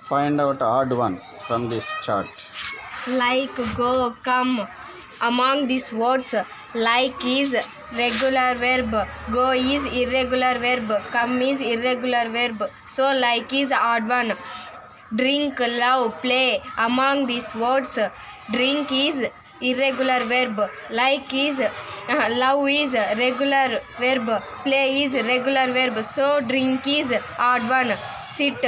Find out odd one from this chart. Like, go, come. Among these words, like is regular verb, go is irregular verb, come is irregular verb. So like is odd one. Drink, love, play. Among these words, drink is irregular verb, like is love is regular verb, play is regular verb. So drink is odd one. Sit,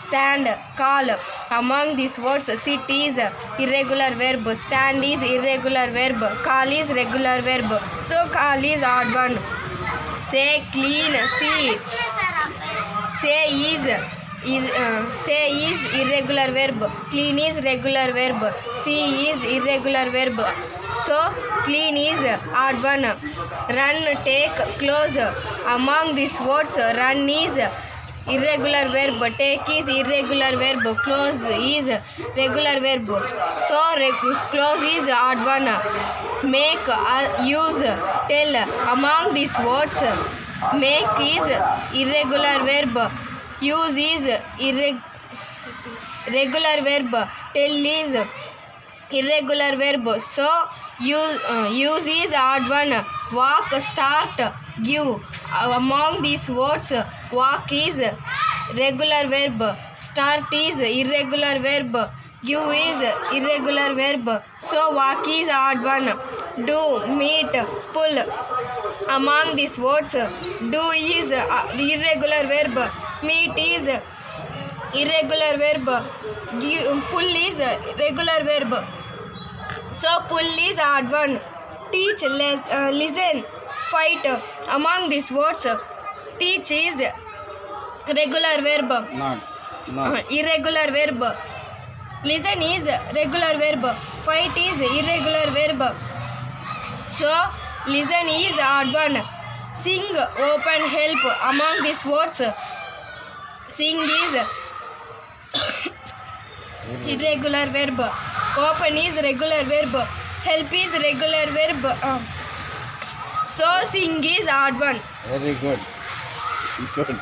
stand, call. Among these words, sit is irregular verb, stand is irregular verb, call is regular verb. So call is odd one. Say, clean, see. Say is irregular verb, clean is regular verb, see is irregular verb. So clean is odd one. Run, take, close. Among these words, run is irregular verb, take is irregular verb, close is regular verb. So close is odd one. Make, use, tell. Among these words, make is irregular verb, use is regular verb, tell is irregular verb. So use is odd one. Walk, start, give. Among these words, walk is regular verb, start is irregular verb, give is irregular verb. So walk is odd one. Do, meet, pull. Among these words, do is irregular verb, meet is irregular verb, pull is regular verb. So pull is odd one. Teach, listen, fight. Among these words, teach is regular verb, Not. irregular verb. Listen is regular verb, fight is irregular verb. So listen is odd one. Sing, open, help. Among these words, sing is irregular verb, open is regular verb, help is regular verb. So sing is odd one. Very good. Good.